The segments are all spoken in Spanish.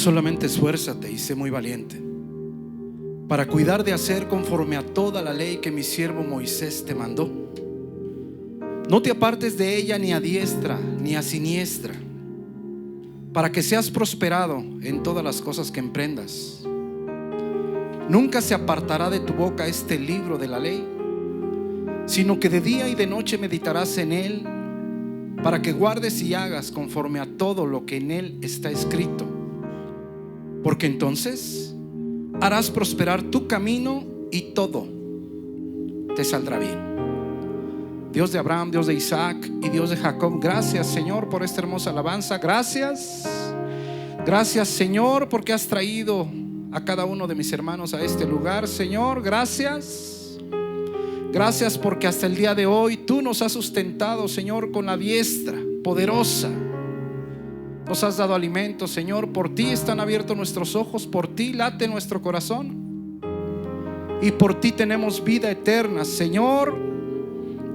Solamente esfuérzate y sé muy valiente para cuidar de hacer conforme a toda la ley que mi siervo Moisés te mandó. No te apartes de ella ni a diestra ni a siniestra, para que seas prosperado en todas las cosas que emprendas. Nunca se apartará de tu boca este libro de la ley, sino que de día y de noche meditarás en él, para que guardes y hagas conforme a todo lo que en él está escrito, porque entonces harás prosperar tu camino y todo te saldrá bien. Dios de Abraham, Dios de Isaac y Dios de Jacob, gracias, Señor, por esta hermosa alabanza. Gracias Señor, porque has traído a cada uno de mis hermanos a este lugar, Señor. Gracias porque hasta el día de hoy tú nos has sustentado, Señor, con la diestra poderosa. Nos has dado alimento, Señor. Por ti están abiertos nuestros ojos, por ti late nuestro corazón y por ti tenemos vida eterna, Señor.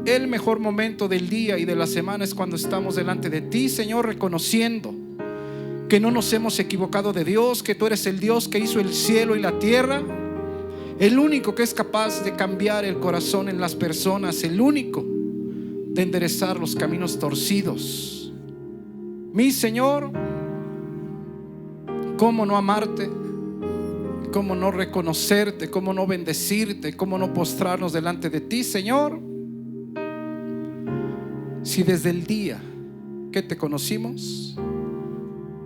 El mejor momento del día y de la semana es cuando estamos delante de ti, Señor, reconociendo que no nos hemos equivocado de Dios, que tú eres el Dios que hizo el cielo y la tierra, el único que es capaz de cambiar el corazón en las personas, el único de enderezar los caminos torcidos. Mi Señor, ¿cómo no amarte? ¿Cómo no reconocerte? ¿Cómo no bendecirte? ¿Cómo no postrarnos delante de ti, Señor? Si desde el día que te conocimos,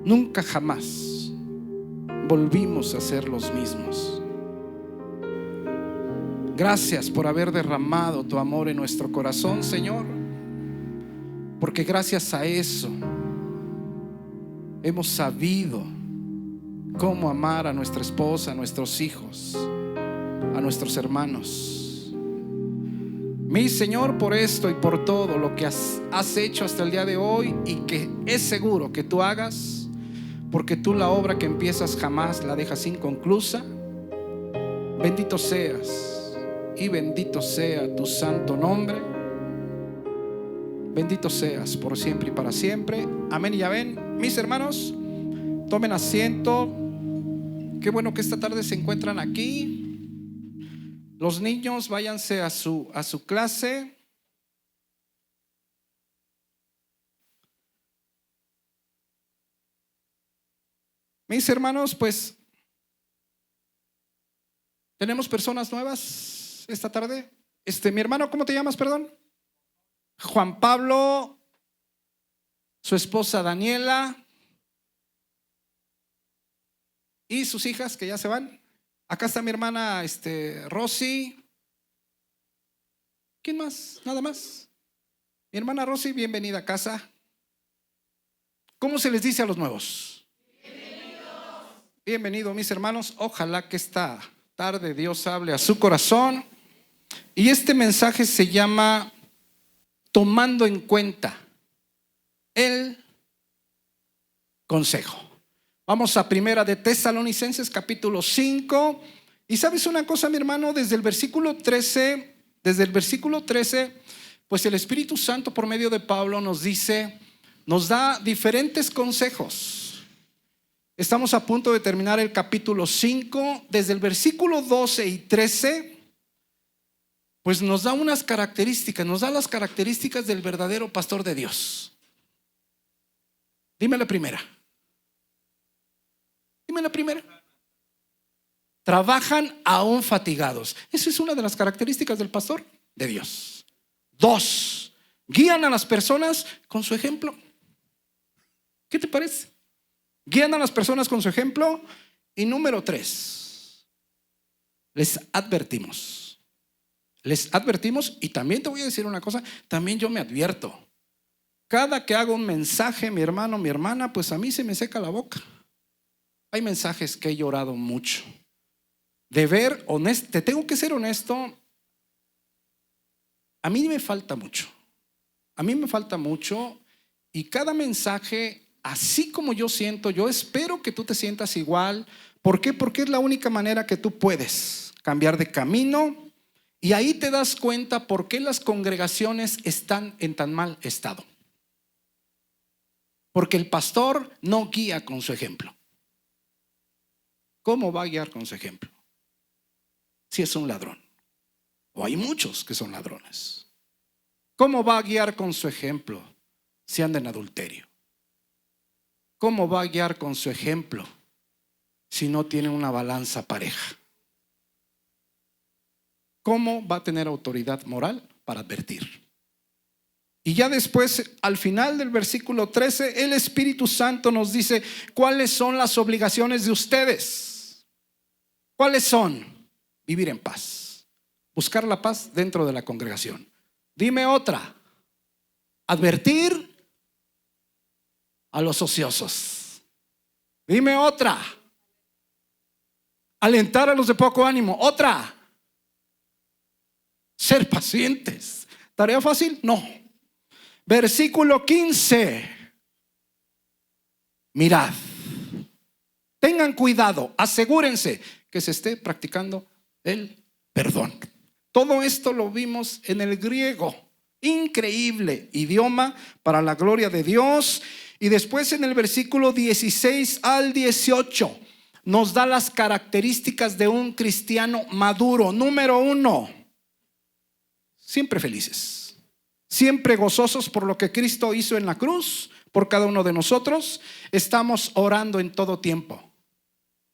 nunca jamás volvimos a ser los mismos. Gracias por haber derramado tu amor en nuestro corazón, Señor, porque gracias a eso hemos sabido cómo amar a nuestra esposa, a nuestros hijos, a nuestros hermanos. Mi Señor, por esto y por todo lo que has hecho hasta el día de hoy y que es seguro que tú hagas, porque tú la obra que empiezas jamás la dejas inconclusa. Bendito seas y bendito sea tu santo nombre. Bendito seas por siempre y para siempre. Amén y amén. Mis hermanos, tomen asiento. Qué bueno que esta tarde se encuentran aquí. Los niños, váyanse a su clase. Mis hermanos, pues tenemos personas nuevas esta tarde. Mi hermano, ¿cómo te llamas, perdón? Juan Pablo, su esposa Daniela y sus hijas que ya se van. Acá está mi hermana Rosy. ¿Quién más? Nada más. Mi hermana Rosy, bienvenida a casa. ¿Cómo se les dice a los nuevos? Bienvenido, mis hermanos. Ojalá que esta tarde Dios hable a su corazón. Y este mensaje se llama Tomando en cuenta el consejo. Vamos a Primera de Tesalonicenses capítulo 5. Y sabes una cosa, mi hermano, desde el versículo 13, pues el Espíritu Santo por medio de Pablo nos da diferentes consejos. Estamos a punto de terminar el capítulo 5. Desde el versículo 12 y 13, pues nos da unas características, nos da las características del verdadero pastor de Dios. Dime la primera. Trabajan aún fatigados. Esa es una de las características del pastor de Dios. 2, guían a las personas con su ejemplo. ¿Qué te parece? Guían a las personas con su ejemplo. Y número 3, les advertimos. Y también te voy a decir una cosa, también yo me advierto. Cada que hago un mensaje, mi hermano, mi hermana, pues a mí se me seca la boca. Hay mensajes que he llorado mucho. Te tengo que ser honesto. A mí me falta mucho. Y cada mensaje, así como yo siento, yo espero que tú te sientas igual. ¿Por qué? Porque es la única manera que tú puedes cambiar de camino. Y ahí te das cuenta por qué las congregaciones están en tan mal estado. Porque el pastor no guía con su ejemplo. ¿cómo va a guiar con su ejemplo? Si es un ladrón, o hay muchos que son ladrones. ¿Cómo va a guiar con su ejemplo si anda en adulterio? ¿Cómo va a guiar con su ejemplo si no tiene una balanza pareja? ¿Cómo va a tener autoridad moral para advertir? Y ya después, al final del versículo 13, el Espíritu Santo nos dice cuáles son las obligaciones de ustedes. ¿Cuáles son? Vivir en paz, buscar la paz dentro de la congregación. Dime otra. Advertir a los ociosos. Dime otra. Alentar a los de poco ánimo. Otra. Ser pacientes. ¿Tarea fácil? No. Versículo 15. Mirad. Tengan cuidado. Asegúrense que se esté practicando el perdón. Todo esto lo vimos en el griego. Increíble idioma para la gloria de Dios. Y después en el versículo 16 al 18 nos da las características de un cristiano maduro. Número 1, siempre felices, siempre gozosos por lo que Cristo hizo en la cruz por cada uno de nosotros. Estamos orando en todo tiempo,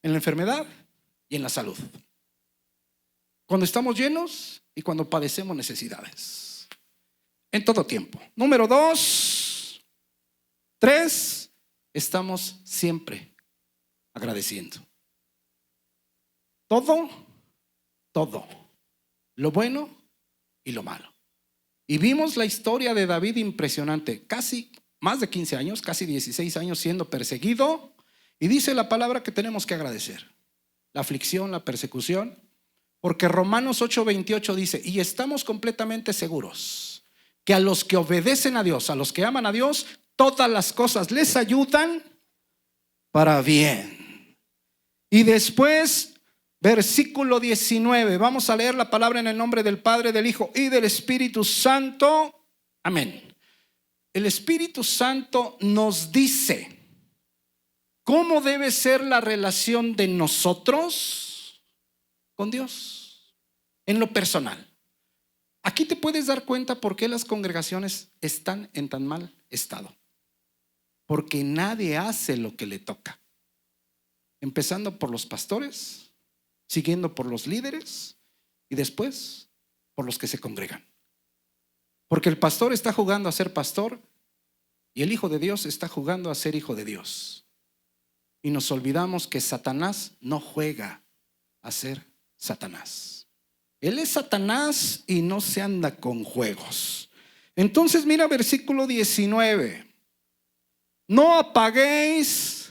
en la enfermedad y en la salud, cuando estamos llenos y cuando padecemos necesidades, en todo tiempo. Número 2, 3, estamos siempre agradeciendo. Todo, lo bueno y lo malo. Y vimos la historia de David impresionante, casi más de 15 años, casi 16 años siendo perseguido. Y dice la palabra que tenemos que agradecer la aflicción, la persecución, porque Romanos 8:28 dice: y estamos completamente seguros que a los que obedecen a Dios, a los que aman a Dios, todas las cosas les ayudan para bien. Y después, versículo 19, vamos a leer la palabra en el nombre del Padre, del Hijo y del Espíritu Santo. Amén. El Espíritu Santo nos dice cómo debe ser la relación de nosotros con Dios en lo personal. Aquí te puedes dar cuenta por qué las congregaciones están en tan mal estado. Porque nadie hace lo que le toca. Empezando por los pastores, siguiendo por los líderes y después por los que se congregan. Porque el pastor está jugando a ser pastor y el Hijo de Dios está jugando a ser Hijo de Dios. Y nos olvidamos que Satanás no juega a ser Satanás. Él es Satanás y no se anda con juegos. Entonces mira versículo 19. No apaguéis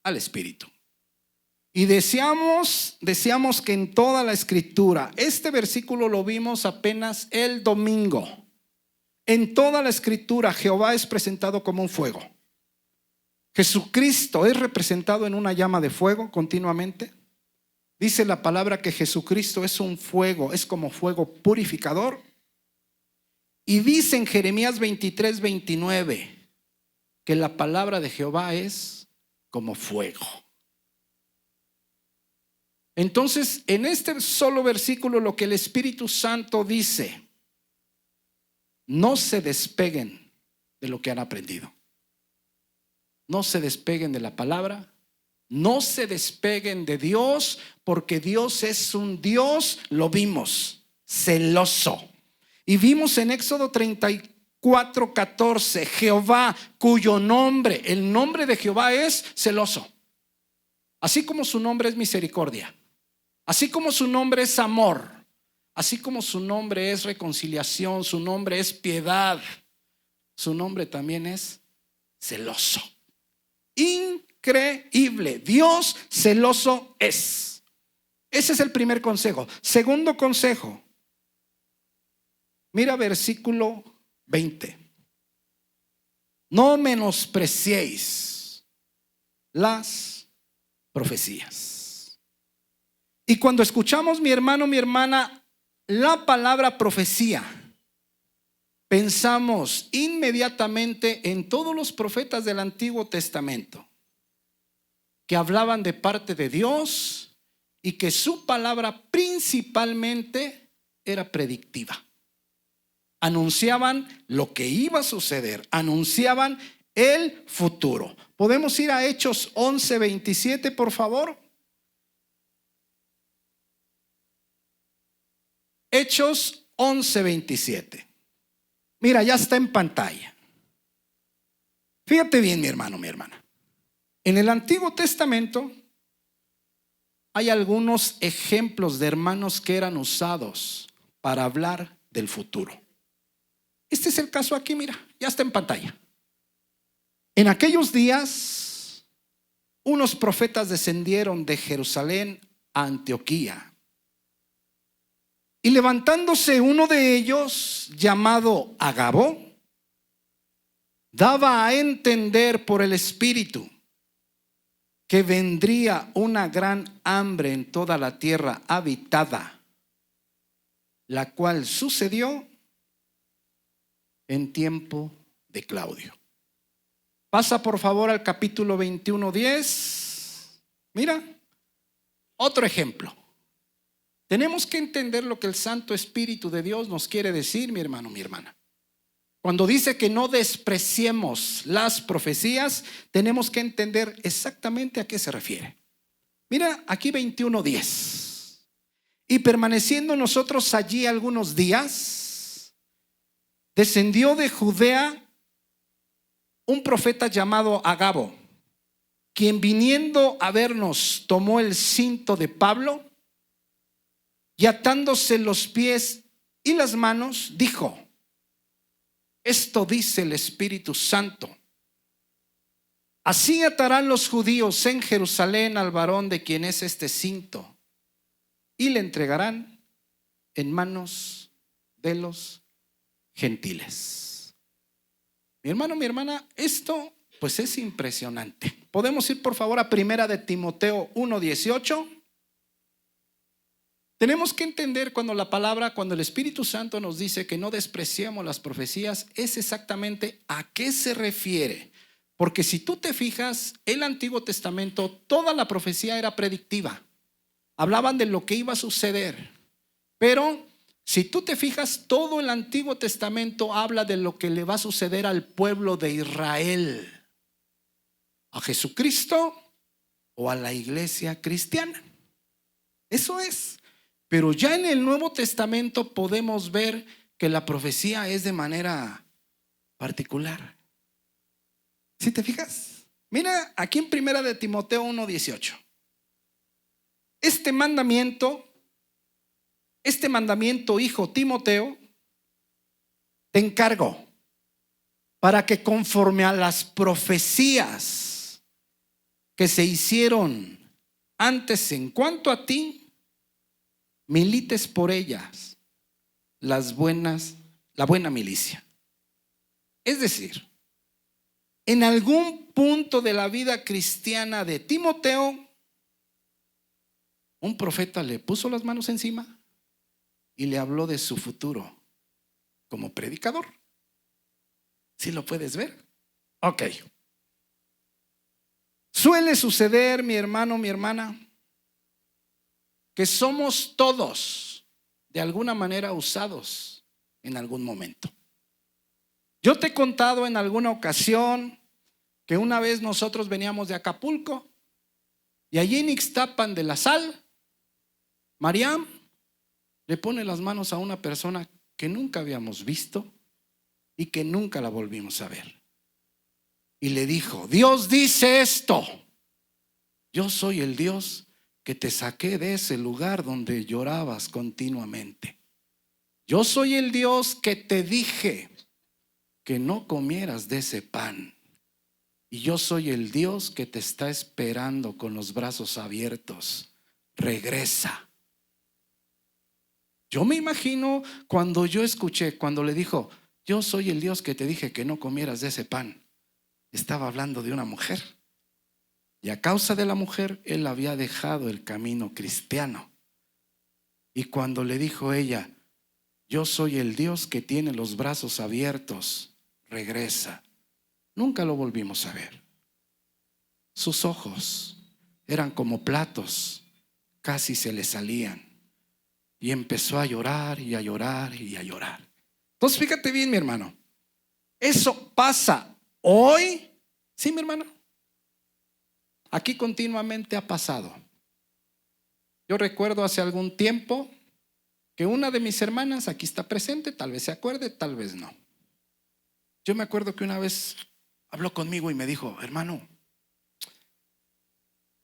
al Espíritu. Y deseamos que en toda la Escritura, este versículo lo vimos apenas el domingo. En toda la Escritura Jehová es presentado como un fuego. Jesucristo es representado en una llama de fuego continuamente. Dice la palabra que Jesucristo es un fuego, es como fuego purificador. Y dice en Jeremías 23:29 que la palabra de Jehová es como fuego. Entonces, en este solo versículo lo que el Espíritu Santo dice: no se despeguen de lo que han aprendido. No se despeguen de la palabra. No se despeguen de Dios, porque Dios es un Dios, lo vimos, celoso. Y vimos en Éxodo 34:14, Jehová, cuyo nombre, el nombre de Jehová es celoso. Así como su nombre es misericordia, así como su nombre es amor, así como su nombre es reconciliación, su nombre es piedad, su nombre también es celoso. Increíble. Dios celoso es. Ese es el primer consejo. Segundo consejo, mira versículo 20. No menospreciéis las profecías. Y cuando escuchamos, mi hermano, mi hermana, la palabra profecía, pensamos inmediatamente en todos los profetas del Antiguo Testamento que hablaban de parte de Dios y que su palabra principalmente era predictiva. Anunciaban lo que iba a suceder, anunciaban el futuro. ¿Podemos ir a Hechos 11:27, por favor? Hechos 11:27. Mira, ya está en pantalla. Fíjate bien, mi hermano, mi hermana. En el Antiguo Testamento hay algunos ejemplos de hermanos que eran usados para hablar del futuro. Este es el caso aquí, mira, ya está en pantalla. En aquellos días, unos profetas descendieron de Jerusalén a Antioquía. Y levantándose uno de ellos, llamado Agabo, daba a entender por el Espíritu que vendría una gran hambre en toda la tierra habitada, la cual sucedió en tiempo de Claudio. Pasa por favor al capítulo 21:10. Mira, otro ejemplo. Tenemos que entender lo que el Santo Espíritu de Dios nos quiere decir, mi hermano, mi hermana. Cuando dice que no despreciemos las profecías, tenemos que entender exactamente a qué se refiere. Mira, aquí 21:10. Y permaneciendo nosotros allí algunos días, descendió de Judea un profeta llamado Agabo, quien viniendo a vernos tomó el cinto de Pablo y atándose los pies y las manos, dijo: esto dice el Espíritu Santo: así atarán los judíos en Jerusalén al varón de quien es este cinto, y le entregarán en manos de los gentiles. Mi hermano, mi hermana, esto pues es impresionante. Podemos ir por favor a Primera de Timoteo 1:18. Tenemos que entender cuando el Espíritu Santo nos dice que no despreciemos las profecías, es exactamente a qué se refiere. Porque si tú te fijas, el Antiguo Testamento, toda la profecía era predictiva. Hablaban de lo que iba a suceder. Pero si tú te fijas, todo el Antiguo Testamento habla de lo que le va a suceder al pueblo de Israel, a Jesucristo o a la iglesia cristiana. Eso es. Pero ya en el Nuevo Testamento podemos ver que la profecía es de manera particular. ¿Sí te fijas? Mira aquí en Primera de Timoteo 1:18. Este mandamiento, hijo Timoteo, te encargo para que conforme a las profecías que se hicieron antes en cuanto a ti, milites por ellas la buena milicia. Es decir, en algún punto de la vida cristiana de Timoteo, un profeta le puso las manos encima y le habló de su futuro como predicador. ¿Sí lo puedes ver? Ok. Suele suceder, mi hermano, mi hermana, que somos todos de alguna manera usados en algún momento. Yo te he contado en alguna ocasión que una vez nosotros veníamos de Acapulco y allí en Ixtapan de la Sal, Mariam le pone las manos a una persona que nunca habíamos visto y que nunca la volvimos a ver. Y le dijo: Dios dice esto: yo soy el Dios que te saqué de ese lugar donde llorabas continuamente. Yo soy el Dios que te dije que no comieras de ese pan. Y yo soy el Dios que te está esperando con los brazos abiertos. Regresa. Yo me imagino cuando le dijo: yo soy el Dios que te dije que no comieras de ese pan. Estaba hablando de una mujer. Y a causa de la mujer, él había dejado el camino cristiano. Y cuando le dijo ella: yo soy el Dios que tiene los brazos abiertos, regresa. Nunca lo volvimos a ver. Sus ojos eran como platos, casi se le salían. Y empezó a llorar y a llorar y a llorar. Entonces fíjate bien, mi hermano, eso pasa hoy, ¿sí, mi hermano? Aquí continuamente ha pasado. Yo recuerdo hace algún tiempo que una de mis hermanas, aquí está presente, tal vez se acuerde, tal vez no. Yo me acuerdo que una vez habló conmigo y me dijo: hermano,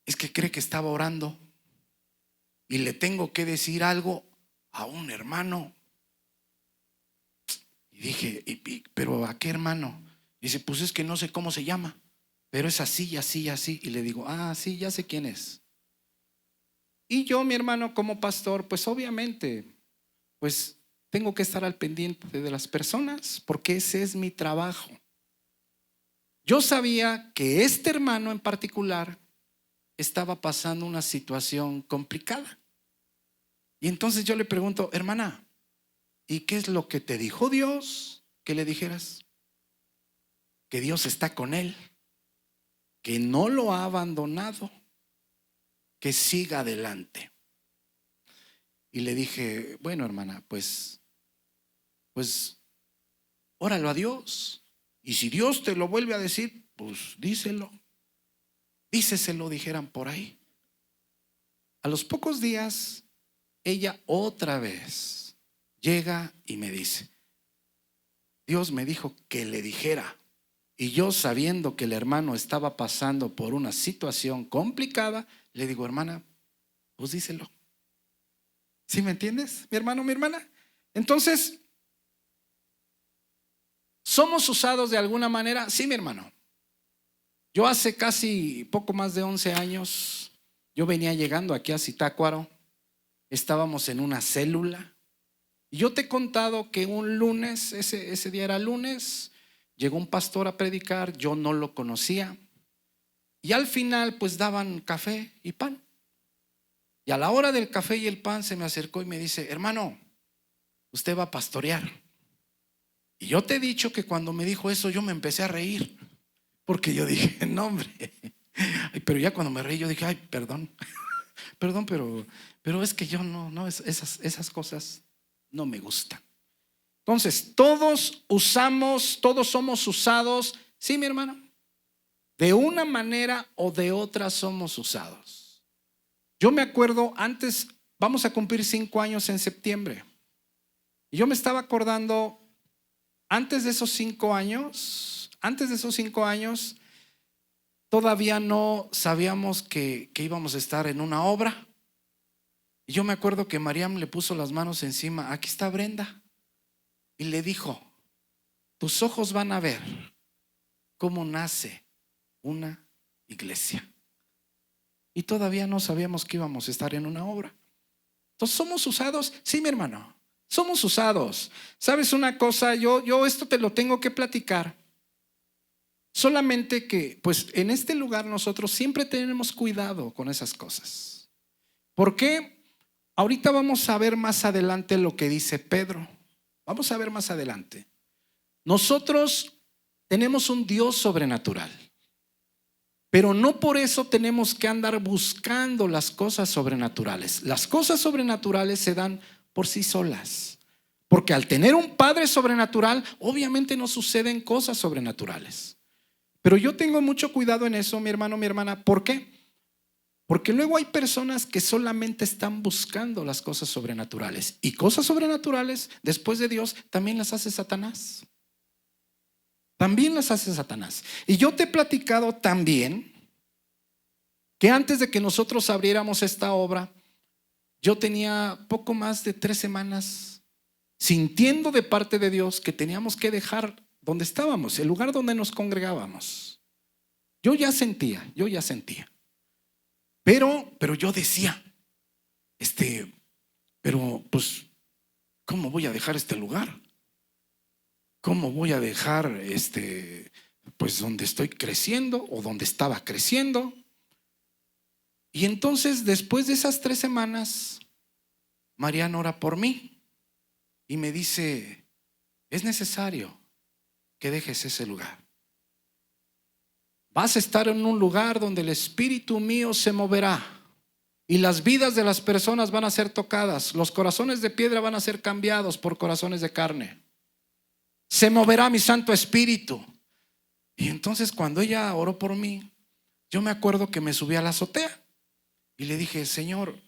es que cree que estaba orando y le tengo que decir algo a un hermano. Y dije: ¿pero a qué hermano? Y dice: pues es que no sé cómo se llama, pero es así y así y así. Y le digo: ah, sí, ya sé quién es. Y yo, mi hermano, como pastor, pues obviamente, pues tengo que estar al pendiente de las personas, porque ese es mi trabajo. Yo sabía que este hermano en particular estaba pasando una situación complicada. Y entonces yo le pregunto: hermana, ¿y qué es lo que te dijo Dios que le dijeras? Que Dios está con él, que no lo ha abandonado, que siga adelante. Y le dije: bueno, hermana, pues óralo a Dios. Y si Dios te lo vuelve a decir, pues díselo. Díceselo, dijeran por ahí. A los pocos días, ella otra vez llega y me dice: Dios me dijo que le dijera. Y yo, sabiendo que el hermano estaba pasando por una situación complicada, le digo: hermana, pues díselo. ¿Sí me entiendes, mi hermano, mi hermana? Entonces, ¿somos usados de alguna manera? Sí, mi hermano. Yo hace casi poco más de 11 años, yo venía llegando aquí a Zitácuaro. Estábamos en una célula. Y yo te he contado que un lunes, ese día era lunes, llegó un pastor a predicar, yo no lo conocía. Y al final pues daban café y pan. Y a la hora del café y el pan se me acercó y me dice: hermano, usted va a pastorear. Y yo te he dicho que cuando me dijo eso yo me empecé a reír, porque yo dije: no, hombre. Pero ya cuando me reí yo dije: ay, perdón, perdón, pero es que yo no esas cosas no me gustan. Entonces, todos somos usados, sí, mi hermano, de una manera o de otra somos usados. Yo me acuerdo antes, vamos a cumplir 5 años en septiembre, y yo me estaba acordando, antes de esos 5 años, todavía no sabíamos que íbamos a estar en una obra. Y yo me acuerdo que Mariam le puso las manos encima: aquí está Brenda. Y le dijo: tus ojos van a ver cómo nace una iglesia. Y todavía no sabíamos que íbamos a estar en una obra. Entonces, ¿somos usados? Sí, mi hermano, somos usados. ¿Sabes una cosa? Yo esto te lo tengo que platicar. Solamente que, pues en este lugar nosotros siempre tenemos cuidado con esas cosas. ¿Por qué? Ahorita vamos a ver más adelante lo que dice Pedro. Vamos a ver más adelante. Nosotros tenemos un Dios sobrenatural, pero no por eso tenemos que andar buscando las cosas sobrenaturales. Las cosas sobrenaturales se dan por sí solas, porque al tener un Padre sobrenatural, obviamente no suceden cosas sobrenaturales. Pero yo tengo mucho cuidado en eso, mi hermano, mi hermana. ¿Por qué? Porque luego hay personas que solamente están buscando las cosas sobrenaturales, y cosas sobrenaturales después de Dios también las hace Satanás. También las hace Satanás. Y yo te he platicado también que antes de que nosotros abriéramos esta obra, yo tenía poco más de 3 semanas sintiendo de parte de Dios que teníamos que dejar donde estábamos, el lugar donde nos congregábamos. Yo ya sentía. Pero yo decía, pero pues, ¿cómo voy a dejar este lugar? ¿Cómo voy a dejar pues donde estoy creciendo o donde estaba creciendo? Y entonces, después de esas 3 semanas, Mariana ora por mí y me dice: es necesario que dejes ese lugar. vas a estar en un lugar donde el Espíritu mío se moverá. Y las vidas de las personas van a ser tocadas. Los corazones de piedra van a ser cambiados por corazones de carne. Se moverá mi Santo Espíritu. Y entonces cuando ella oró por mí, yo me acuerdo que me subí a la azotea y le dije: Señor,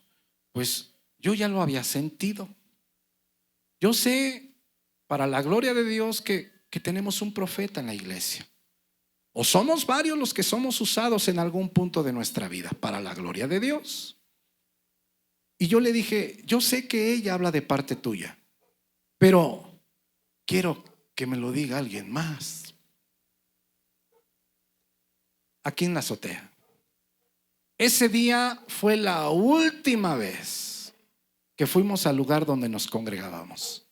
pues yo ya lo había sentido. Yo sé, para la gloria de Dios, que tenemos un profeta en la iglesia. O somos varios los que somos usados en algún punto de nuestra vida, para la gloria de Dios. Y yo le dije: yo sé que ella habla de parte tuya, pero quiero que me lo diga alguien más. Aquí en la azotea. Ese día fue la última vez que fuimos al lugar donde nos congregábamos.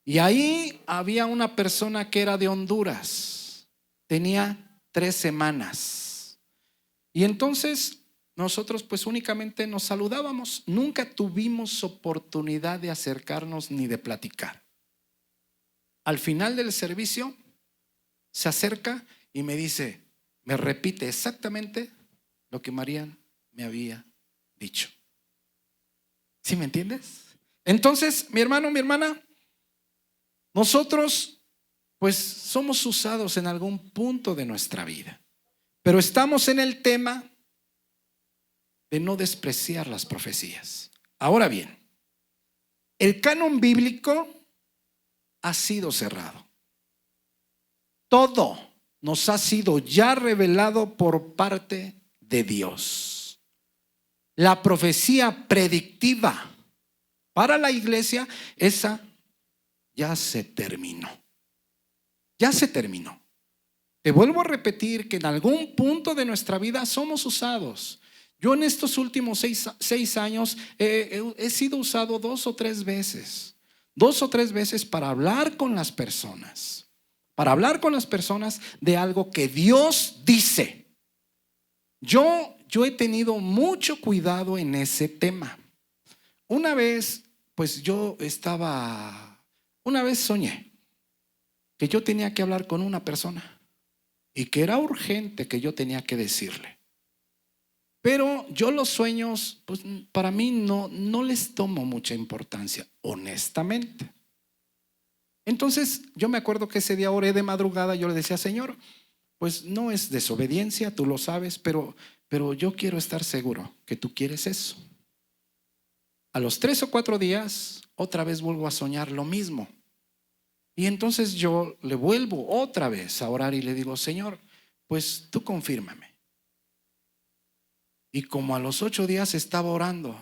Y ahí había una persona que era de Honduras. Tenía 3 semanas. Y entonces nosotros pues únicamente nos saludábamos. Nunca tuvimos oportunidad de acercarnos ni de platicar. Al final del servicio se acerca y me dice, me repite exactamente lo que Marian me había dicho. ¿Sí me entiendes? Entonces, mi hermano, mi hermana, nosotros pues somos usados en algún punto de nuestra vida, pero estamos en el tema de no despreciar las profecías. Ahora bien, el canon bíblico ha sido cerrado. Todo nos ha sido ya revelado por parte de Dios. La profecía predictiva para la iglesia, esa ya se terminó. Ya se terminó. Te vuelvo a repetir que en algún punto de nuestra vida somos usados. Yo en estos últimos 6 años he sido usado 2 o 3 veces. 2 o 3 veces para hablar con las personas. Para hablar con las personas de algo que Dios dice. Yo he tenido mucho cuidado en ese tema. Una vez, pues una vez soñé que yo tenía que hablar con una persona y que era urgente que yo tenía que decirle. Pero yo los sueños, pues para mí no les tomo mucha importancia, honestamente. Entonces yo me acuerdo que ese día oré de madrugada. Yo le decía: Señor, pues no es desobediencia, tú lo sabes, pero yo quiero estar seguro que tú quieres eso. A los 3 o 4 días, otra vez vuelvo a soñar lo mismo. Y entonces yo le vuelvo otra vez a orar y le digo: Señor, pues tú confírmame. Y como a los 8 días estaba orando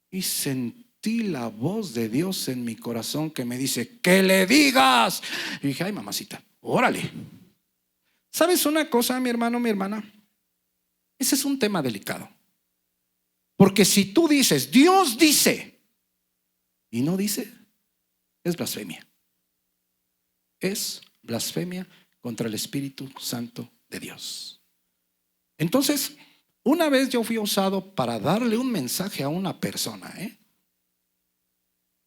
y sentí la voz de Dios en mi corazón que me dice: que le digas. Y dije: ay, mamacita, órale. ¿Sabes una cosa, mi hermano, mi hermana? Ese es un tema delicado. Porque si tú dices, Dios dice, y no dice, es blasfemia. Es blasfemia contra el Espíritu Santo de Dios. Entonces, una vez yo fui usado para darle un mensaje a una persona,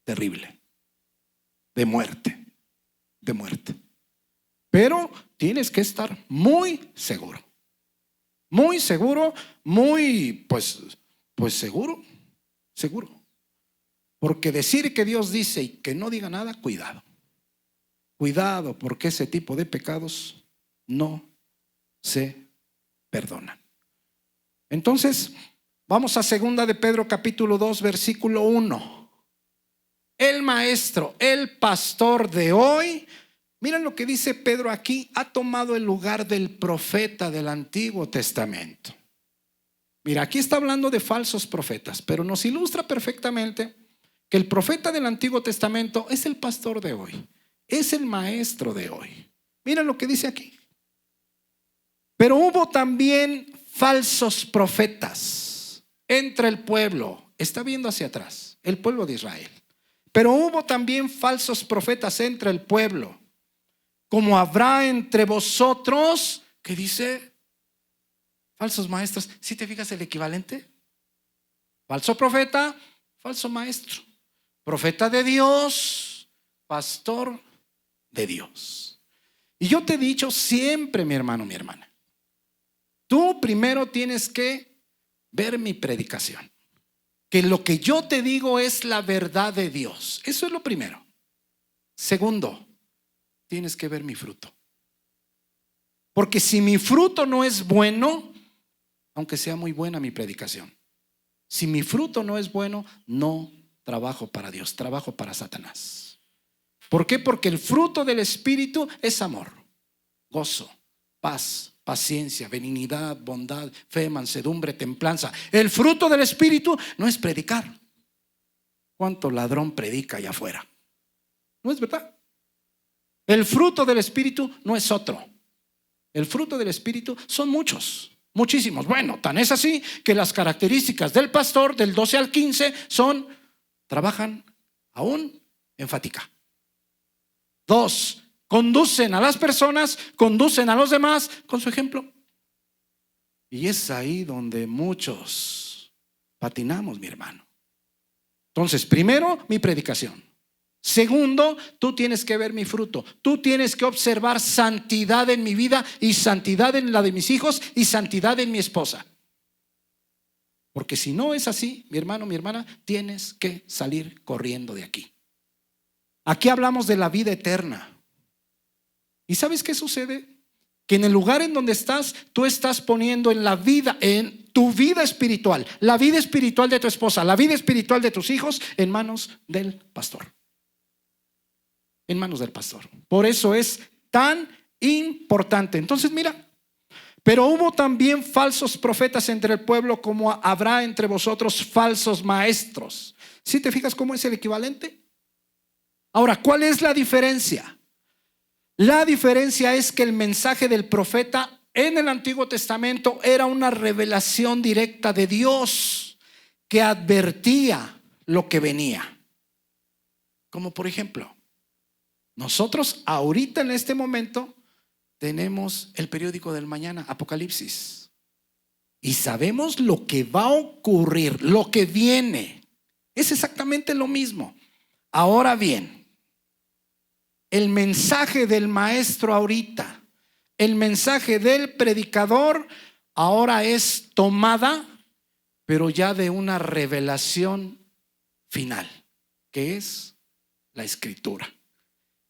terrible, de muerte, de muerte. Pero tienes que estar muy seguro, muy, pues seguro. Porque decir que Dios dice y que no diga nada, cuidado, porque ese tipo de pecados no se perdonan. Entonces, vamos a 2 de Pedro capítulo 2, versículo 1. El maestro, el pastor de hoy, miren lo que dice Pedro aquí, ha tomado el lugar del profeta del Antiguo Testamento. Mira, aquí está hablando de falsos profetas, pero nos ilustra perfectamente que el profeta del Antiguo Testamento es el pastor de hoy, es el maestro de hoy. Miren lo que dice aquí. Pero hubo también falsos profetas entre el pueblo. Está viendo hacia atrás, el pueblo de Israel. Pero hubo también falsos profetas entre el pueblo, como habrá entre vosotros, que dice, falsos maestros. ¿Sí te fijas el equivalente? Falso profeta, falso maestro. Profeta de Dios, pastor de Dios. Y yo te he dicho siempre, mi hermano, mi hermana, primero tienes que ver mi predicación. Que lo que yo te digo es la verdad de Dios. Eso es lo primero. Segundo, tienes que ver mi fruto. Porque si mi fruto no es bueno, aunque sea muy buena mi predicación, si mi fruto no es bueno, no trabajo para Dios, trabajo para Satanás. ¿Por qué? Porque el fruto del Espíritu es amor, gozo, paz, paciencia, benignidad, bondad, fe, mansedumbre, templanza. El fruto del Espíritu no es predicar. ¿Cuánto ladrón predica allá afuera? ¿No es verdad? El fruto del Espíritu no es otro. El fruto del Espíritu son muchos, muchísimos. Bueno, tan es así que las características del pastor del 12 al 15 son: trabajan aún en fatiga. 2, conducen a las personas, conducen a los demás con su ejemplo. Y es ahí donde muchos patinamos, mi hermano. Entonces, primero, mi predicación. Segundo, tú tienes que ver mi fruto. Tú tienes que observar santidad en mi vida y santidad en la de mis hijos y santidad en mi esposa. Porque si no es así, mi hermano, mi hermana, tienes que salir corriendo de aquí. Aquí hablamos de la vida eterna. ¿Y sabes qué sucede? Que en el lugar en donde estás, tú estás poniendo en la vida, en tu vida espiritual, la vida espiritual de tu esposa, la vida espiritual de tus hijos, en manos del pastor. En manos del pastor. Por eso es tan importante. Entonces, mira, pero hubo también falsos profetas entre el pueblo, como habrá entre vosotros falsos maestros. ¿Sí te fijas cómo es el equivalente? Ahora, ¿cuál es la diferencia? La diferencia es que el mensaje del profeta en el Antiguo Testamento era una revelación directa de Dios que advertía lo que venía. Como por ejemplo, nosotros ahorita en este momento tenemos el periódico del mañana, Apocalipsis, y sabemos lo que va a ocurrir, lo que viene. Es exactamente lo mismo. Ahora bien, el mensaje del maestro ahorita, el mensaje del predicador ahora es tomada, pero ya de una revelación final, que es la Escritura.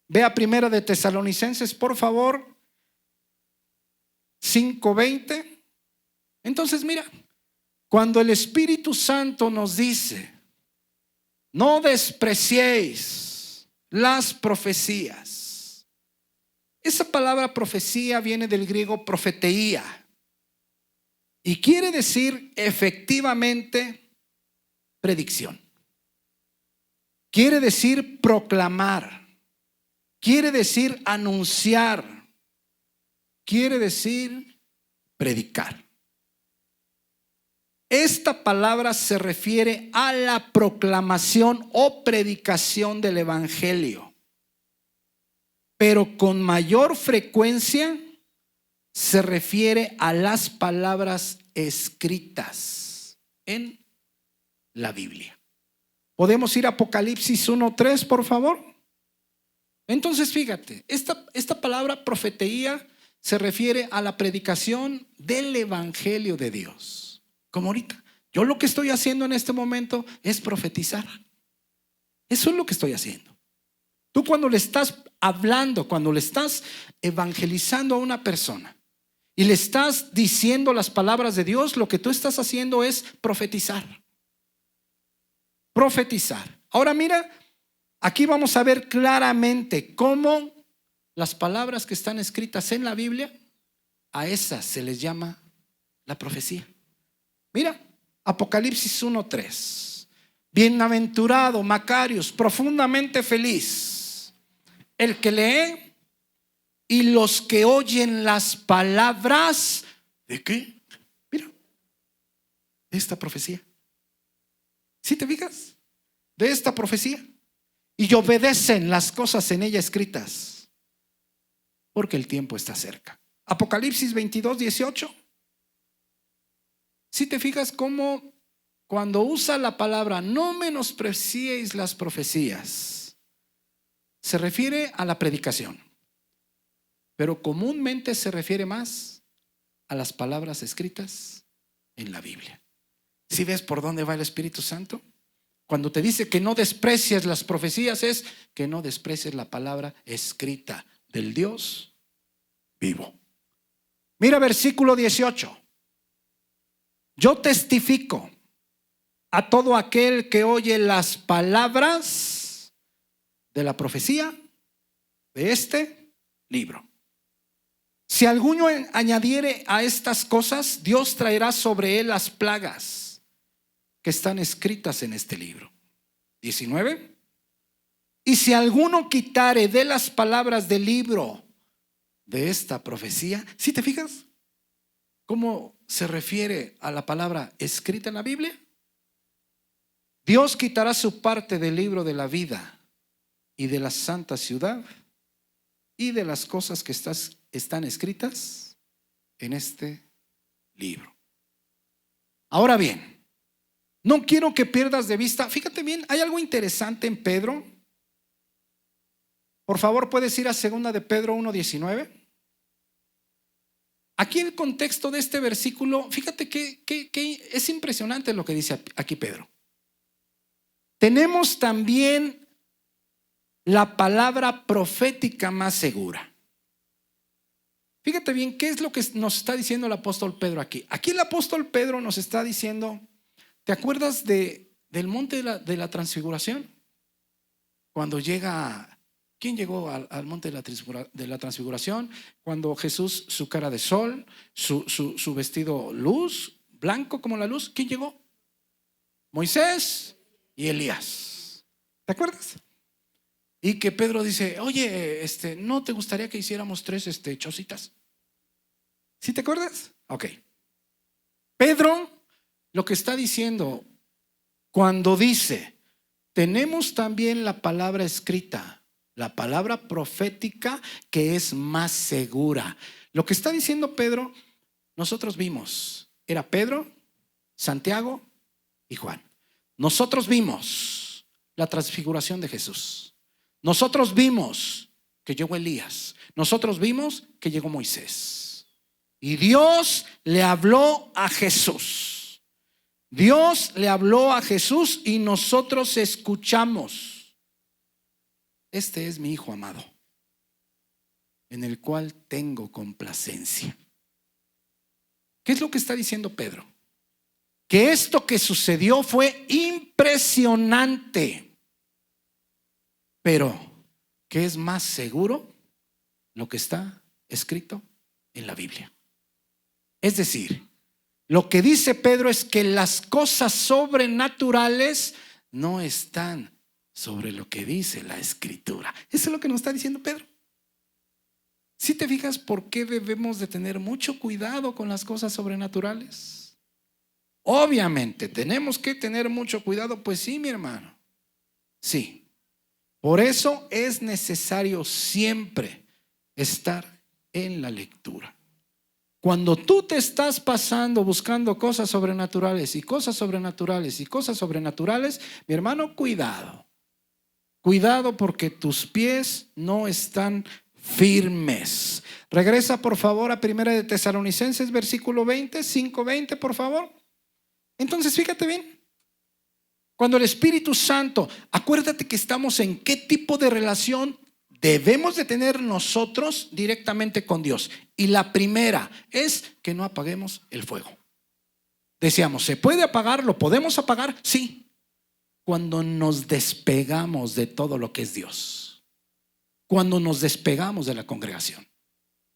Vea Primera de Tesalonicenses, por favor, 5:20. Entonces mira, cuando el Espíritu Santo nos dice: no despreciéis las profecías. Esa palabra profecía viene del griego profeteía y quiere decir efectivamente predicción. Quiere decir proclamar. Quiere decir anunciar. Quiere decir predicar. Esta palabra se refiere a la proclamación o predicación del evangelio, pero con mayor frecuencia se refiere a las palabras escritas en la Biblia. ¿Podemos ir a Apocalipsis 1:3, por favor? Entonces fíjate, esta palabra profeteía se refiere a la predicación del evangelio de Dios. Como ahorita, yo lo que estoy haciendo en este momento es profetizar. Eso es lo que estoy haciendo. Tú cuando le estás hablando, cuando le estás evangelizando a una persona y le estás diciendo las palabras de Dios, lo que tú estás haciendo es profetizar. Profetizar. Ahora mira, aquí vamos a ver claramente cómo las palabras que están escritas en la Biblia, a esas se les llama la profecía. Mira, Apocalipsis 1:3. Bienaventurado, Macarios, profundamente feliz, el que lee y los que oyen las palabras ¿de qué? Mira, de esta profecía. ¿Sí te fijas? De esta profecía. Y obedecen las cosas en ella escritas, porque el tiempo está cerca. Apocalipsis 22:18. Si te fijas cómo cuando usa la palabra no menospreciéis las profecías, se refiere a la predicación, pero comúnmente se refiere más a las palabras escritas en la Biblia. ¿Sí ves por dónde va el Espíritu Santo? Cuando te dice que no desprecies las profecías, es que no desprecies la palabra escrita del Dios vivo. Mira versículo 18. Yo testifico a todo aquel que oye las palabras de la profecía de este libro. Si alguno añadiere a estas cosas, Dios traerá sobre él las plagas que están escritas en este libro. 19. Y si alguno quitare de las palabras del libro de esta profecía, ¿sí te fijas cómo se refiere a la palabra escrita en la Biblia? Dios quitará su parte del libro de la vida y de la santa ciudad y de las cosas que están escritas en este libro. Ahora bien, no quiero que pierdas de vista, fíjate bien, hay algo interesante en Pedro. Por favor, puedes ir a 2 de Pedro 1:19. Aquí en el contexto de este versículo, fíjate que es impresionante lo que dice aquí Pedro. Tenemos también la palabra profética más segura. Fíjate bien, ¿qué es lo que nos está diciendo el apóstol Pedro aquí? Aquí el apóstol Pedro nos está diciendo, ¿te acuerdas del monte de la transfiguración? Cuando llega, ¿quién llegó al monte de la transfiguración? Cuando Jesús, su cara de sol, su vestido luz, blanco como la luz, ¿quién llegó? Moisés y Elías. ¿Te acuerdas? Y que Pedro dice, oye, ¿no te gustaría que hiciéramos 3 chocitas? ¿Sí te acuerdas? Ok. Pedro lo que está diciendo cuando dice, tenemos también la palabra escrita, la palabra profética que es más segura. Lo que está diciendo Pedro, nosotros vimos, era Pedro, Santiago y Juan. Nosotros vimos la transfiguración de Jesús. Nosotros vimos que llegó Elías. Nosotros vimos que llegó Moisés. Y Dios le habló a Jesús. Dios le habló a Jesús y nosotros escuchamos. Este es mi Hijo amado, en el cual tengo complacencia. ¿Qué es lo que está diciendo Pedro? Que esto que sucedió fue impresionante, pero que es más seguro lo que está escrito en la Biblia. Es decir, lo que dice Pedro es que las cosas sobrenaturales no están sobre lo que dice la Escritura. Eso es lo que nos está diciendo Pedro. Si te fijas, ¿por qué debemos de tener mucho cuidado con las cosas sobrenaturales? Obviamente tenemos que tener mucho cuidado, pues sí, mi hermano. Sí. Por eso es necesario siempre estar en la lectura. Cuando tú te estás pasando buscando cosas sobrenaturales y cosas sobrenaturales y cosas sobrenaturales, mi hermano, cuidado. Cuidado porque tus pies no están firmes. Regresa por favor a 1 de Tesalonicenses versículo 20, 5:20 por favor. Entonces fíjate bien. Cuando el Espíritu Santo, acuérdate que estamos en qué tipo de relación debemos de tener nosotros directamente con Dios. Y la primera es que no apaguemos el fuego. Decíamos, ¿se puede apagar? ¿Lo podemos apagar? Sí. Cuando nos despegamos de todo lo que es Dios. Cuando nos despegamos de la congregación.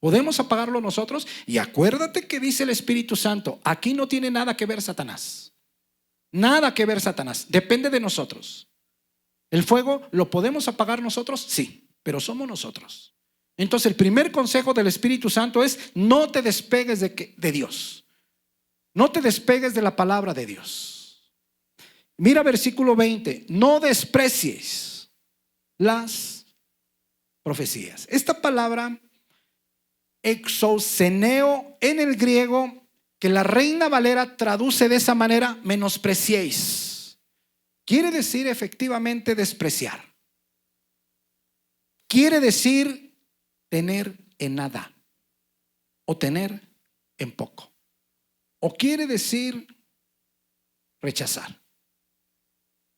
¿Podemos apagarlo nosotros? Y acuérdate que dice el Espíritu Santo, aquí no tiene nada que ver Satanás. Nada que ver Satanás. Depende de nosotros. ¿El fuego lo podemos apagar nosotros? Sí. Pero somos nosotros. Entonces el primer consejo del Espíritu Santo es no te despegues de Dios. No te despegues de la palabra de Dios. Mira versículo 20. No desprecies las profecías. Esta palabra exouseneo en el griego, que la Reina Valera traduce de esa manera, menospreciéis. Quiere decir efectivamente despreciar. Quiere decir tener en nada o tener en poco. O quiere decir rechazar.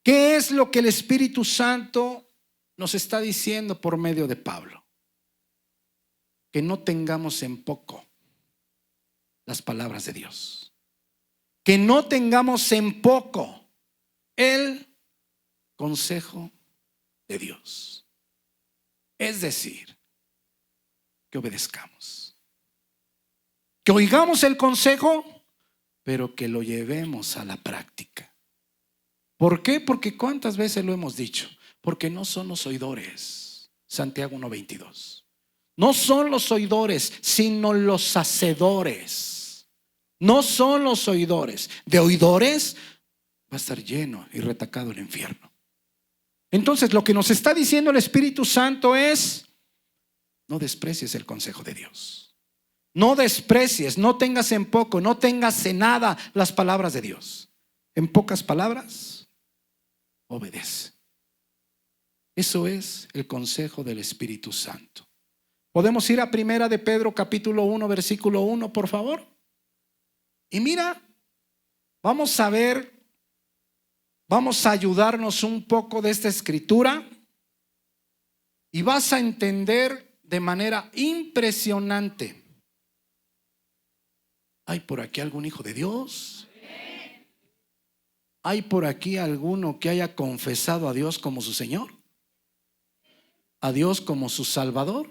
¿Qué es lo que el Espíritu Santo nos está diciendo por medio de Pablo? Que no tengamos en poco las palabras de Dios. Que no tengamos en poco el consejo de Dios. Es decir, que obedezcamos. Que oigamos el consejo, pero que lo llevemos a la práctica. ¿Por qué? Porque ¿cuántas veces lo hemos dicho? Porque no son los oidores. Santiago 1:22. No son los oidores, sino los hacedores. No son los oidores. De oidores va a estar lleno y retacado el infierno. Entonces, lo que nos está diciendo el Espíritu Santo es: no desprecies el consejo de Dios. No desprecies, no tengas en poco, no tengas en nada las palabras de Dios. En pocas palabras, obedece. Eso es el consejo del Espíritu Santo. ¿Podemos ir a Primera de Pedro capítulo 1 versículo 1, por favor? Y mira, vamos a ver, vamos a ayudarnos un poco de esta escritura y vas a entender de manera impresionante. ¿Hay por aquí algún hijo de Dios? ¿Hay por aquí alguno que haya confesado a Dios como su Señor? ¿A Dios como su Salvador?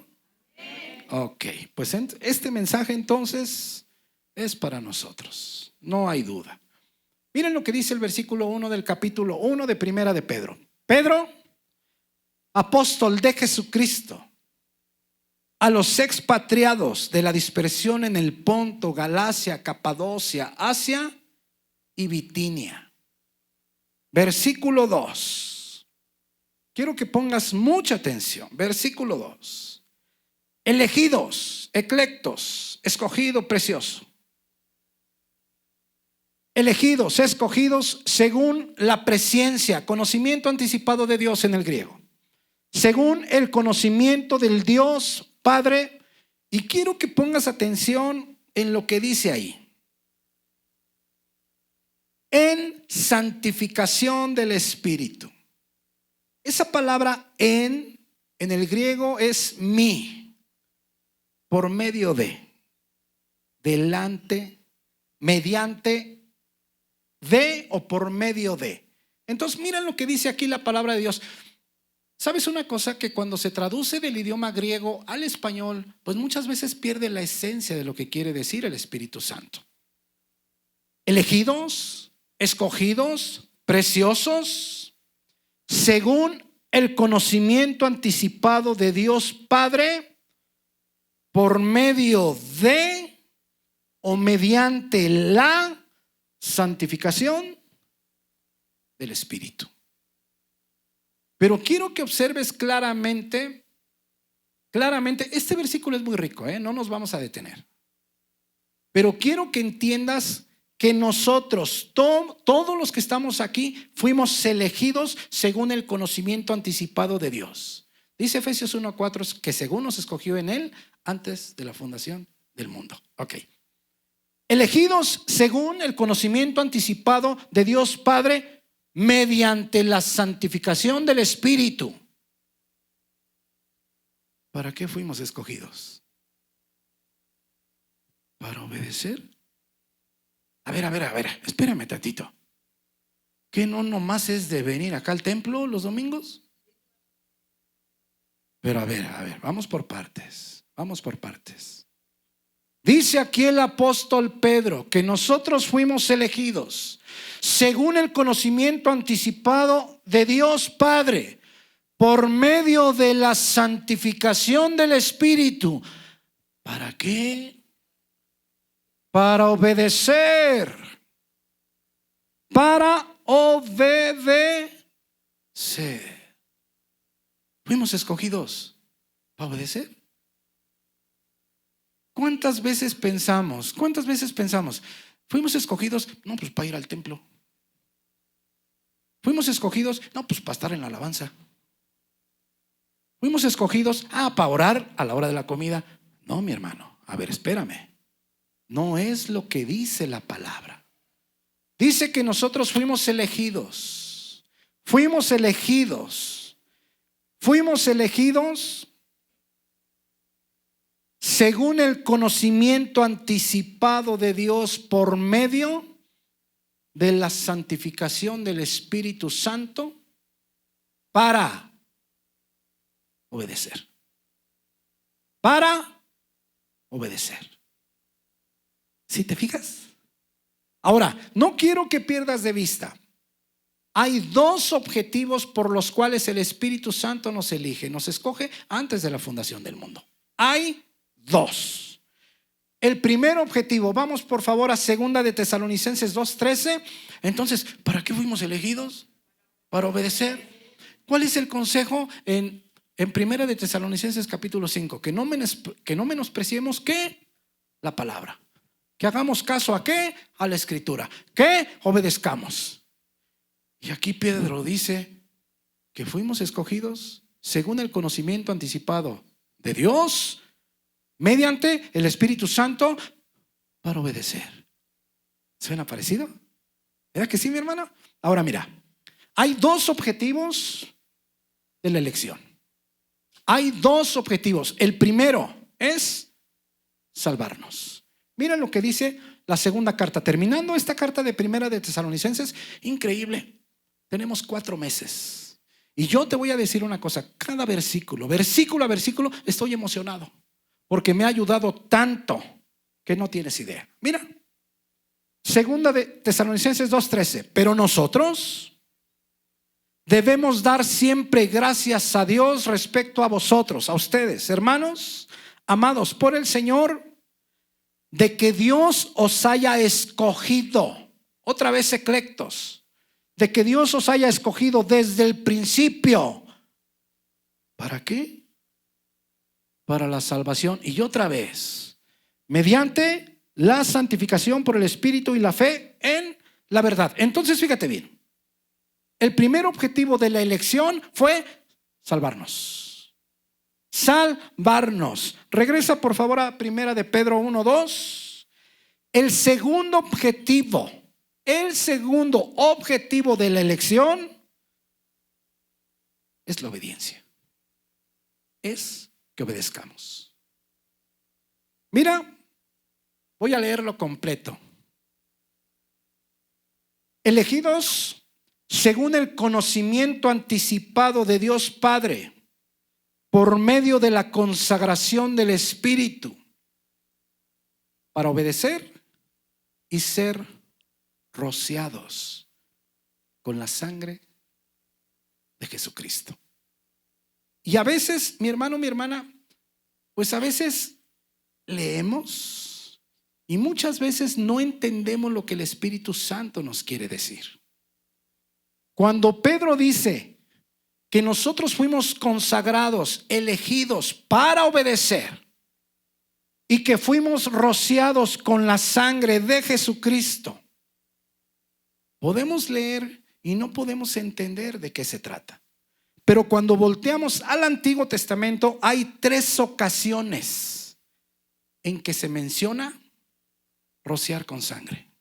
Ok, pues este mensaje entonces es para nosotros, no hay duda. Miren lo que dice el versículo 1 del capítulo 1 de Primera de Pedro. Pedro, apóstol de Jesucristo, a los expatriados de la dispersión en el Ponto, Galacia, Capadocia, Asia y Bitinia. Versículo 2. Quiero que pongas mucha atención. Versículo 2. Elegidos, eclectos, escogido, precioso. Elegidos, escogidos según la presciencia, conocimiento anticipado de Dios en el griego. Según el conocimiento del Dios Padre. Y quiero que pongas atención en lo que dice ahí. En santificación del Espíritu. Esa palabra en el griego es mi. Por medio de, delante, mediante, de o por medio de. Entonces miren lo que dice aquí la palabra de Dios. ¿Sabes una cosa? Que cuando se traduce del idioma griego al español, pues muchas veces pierde la esencia de lo que quiere decir el Espíritu Santo. Elegidos, escogidos, preciosos, según el conocimiento anticipado de Dios Padre, por medio de o mediante la santificación del Espíritu. Pero quiero que observes claramente, este versículo es muy rico, no nos vamos a detener. Pero quiero que entiendas que nosotros, todos los que estamos aquí, fuimos elegidos según el conocimiento anticipado de Dios. Dice Efesios 1:4 que según nos escogió en Él antes de la fundación del mundo. Ok. Elegidos según el conocimiento anticipado de Dios Padre mediante la santificación del Espíritu. ¿Para qué fuimos escogidos? ¿Para obedecer? A ver, espérame tantito. ¿Qué no nomás es de venir acá al templo los domingos? Pero a ver, vamos por partes. Dice aquí el apóstol Pedro que nosotros fuimos elegidos según el conocimiento anticipado de Dios Padre por medio de la santificación del Espíritu. ¿Para qué? Para obedecer. Para obedecer. Fuimos escogidos para obedecer. ¿Cuántas veces pensamos? Fuimos escogidos, no, pues para ir al templo. Fuimos escogidos, no, pues para estar en la alabanza. Fuimos escogidos, para orar a la hora de la comida. No, mi hermano, a ver, espérame. No es lo que dice la palabra. Dice que nosotros fuimos elegidos. Fuimos elegidos. Fuimos elegidos según el conocimiento anticipado de Dios por medio de la santificación del Espíritu Santo para obedecer. Para obedecer. ¿Sí te fijas? Ahora, no quiero que pierdas de vista. Hay dos objetivos por los cuales el Espíritu Santo nos elige, nos escoge antes de la fundación del mundo. Hay dos. El primer objetivo, vamos por favor a 2 de Tesalonicenses 2:13. Entonces, ¿para qué fuimos elegidos? Para obedecer. ¿Cuál es el consejo en 1 de Tesalonicenses capítulo 5? Que no menospreciemos ¿qué? La palabra. Que hagamos caso ¿a qué? A la escritura. Que obedezcamos. Y aquí Pedro dice que fuimos escogidos según el conocimiento anticipado de Dios mediante el Espíritu Santo para obedecer. ¿Suena parecido? ¿Verdad que sí, mi hermano? Ahora mira, hay dos objetivos de la elección. Hay dos objetivos. El primero es salvarnos. Mira lo que dice la segunda carta. Terminando esta carta de 1 de Tesalonicenses, increíble. Tenemos 4 meses. Y yo te voy a decir una cosa. Cada versículo a versículo, estoy emocionado. Porque me ha ayudado tanto que no tienes idea. Mira, 2 de Tesalonicenses 2:13. Pero nosotros debemos dar siempre gracias a Dios respecto a vosotros, a ustedes, hermanos, amados por el Señor, de que Dios os haya escogido, otra vez eclectos, de que Dios os haya escogido desde el principio. ¿Para qué? Para la salvación. Y otra vez, mediante la santificación por el Espíritu y la fe en la verdad. Entonces, fíjate bien. El primer objetivo de la elección fue salvarnos. Salvarnos. Regresa por favor a 1 de Pedro 1:2. El segundo objetivo de la elección es la obediencia. Es que obedezcamos. Mira, voy a leerlo completo. Elegidos según el conocimiento anticipado de Dios Padre, por medio de la consagración del Espíritu, para obedecer y ser rociados con la sangre de Jesucristo. Y a veces, mi hermano, mi hermana, pues a veces leemos y muchas veces no entendemos lo que el Espíritu Santo nos quiere decir. Cuando Pedro dice que nosotros fuimos consagrados, elegidos para obedecer y que fuimos rociados con la sangre de Jesucristo, podemos leer y no podemos entender de qué se trata. Pero cuando volteamos al Antiguo Testamento, hay 3 ocasiones en que se menciona rociar con sangre.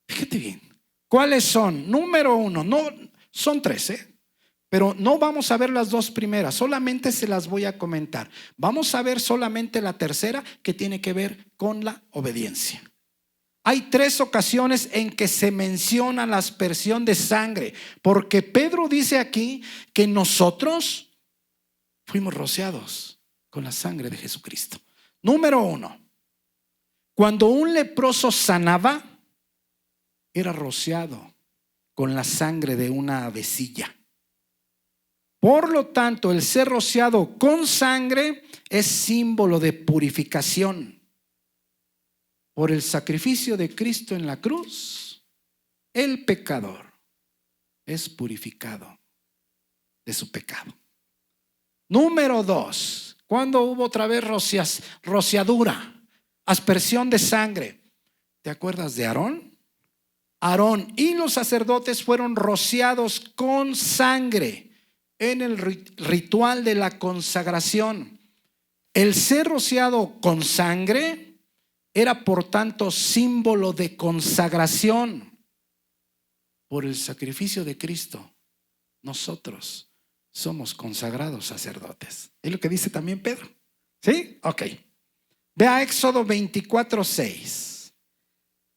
Fíjate bien. ¿Cuáles son? Número 1, no, son 3, pero no vamos a ver las 2 primeras, solamente se las voy a comentar. Vamos a ver solamente la tercera, que tiene que ver con la obediencia. Hay 3 ocasiones en que se menciona la aspersión de sangre, porque Pedro dice aquí que nosotros fuimos rociados con la sangre de Jesucristo. Número 1, cuando un leproso sanaba, era rociado con la sangre de una avecilla. Por lo tanto, el ser rociado con sangre es símbolo de purificación. Por el sacrificio de Cristo en la cruz, el pecador es purificado de su pecado. Número 2, cuando hubo otra vez rociadura, aspersión de sangre. ¿Te acuerdas de Aarón? Aarón y los sacerdotes fueron rociados con sangre en el ritual de la consagración. El ser rociado con sangre era por tanto símbolo de consagración. Por el sacrificio de Cristo, nosotros somos consagrados sacerdotes. Es lo que dice también Pedro. ¿Sí? Ok. Ve a Éxodo 24:6.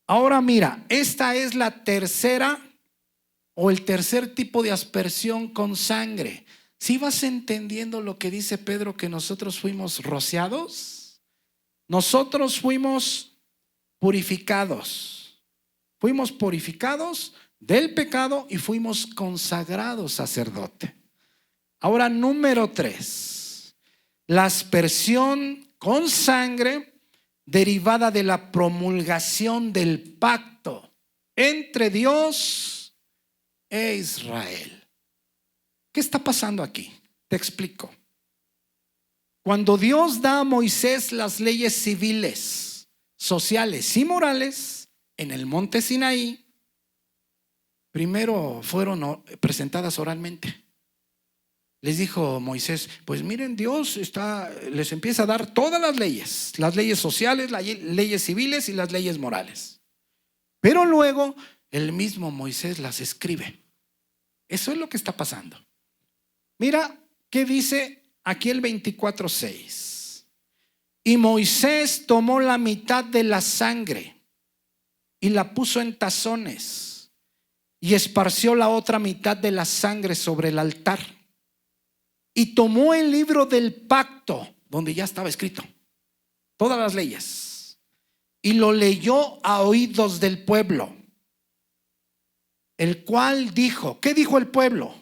Ahora mira, esta es la tercera o el tercer tipo de aspersión con sangre. ¿Sí vas entendiendo lo que dice Pedro, que nosotros fuimos rociados? Nosotros fuimos purificados. Fuimos purificados del pecado y fuimos consagrados sacerdote. Ahora, número 3, la aspersión con sangre derivada de la promulgación del pacto entre Dios e Israel. ¿Qué está pasando aquí? Te explico. Cuando Dios da a Moisés las leyes civiles, sociales y morales en el monte Sinaí, primero fueron presentadas oralmente. Les dijo Moisés, pues miren, Dios les empieza a dar todas las leyes sociales, las leyes civiles y las leyes morales. Pero luego el mismo Moisés las escribe. Eso es lo que está pasando. Mira qué dice aquí el 24:6. Y Moisés tomó la mitad de la sangre y la puso en tazones y esparció la otra mitad de la sangre sobre el altar. Y tomó el libro del pacto, donde ya estaba escrito todas las leyes, y lo leyó a oídos del pueblo, el cual dijo, ¿qué dijo el pueblo?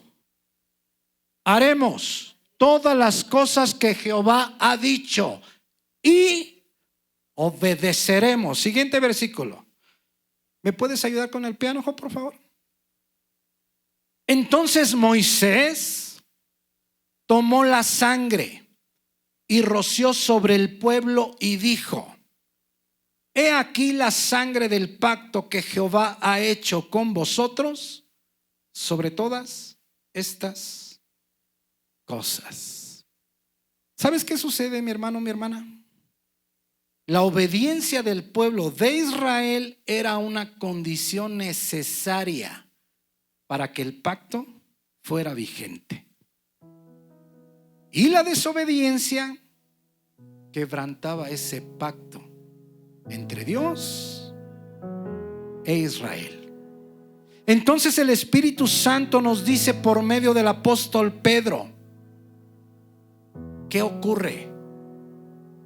Haremos todas las cosas que Jehová ha dicho y obedeceremos. Siguiente versículo. ¿Me puedes ayudar con el piano, por favor? Entonces Moisés tomó la sangre y roció sobre el pueblo y dijo, he aquí la sangre del pacto que Jehová ha hecho con vosotros sobre todas estas cosas. ¿Sabes qué sucede, mi hermano, mi hermana? La obediencia del pueblo de Israel era una condición necesaria para que el pacto fuera vigente. Y la desobediencia quebrantaba ese pacto entre Dios e Israel. Entonces el Espíritu Santo nos dice por medio del apóstol Pedro, ¿qué ocurre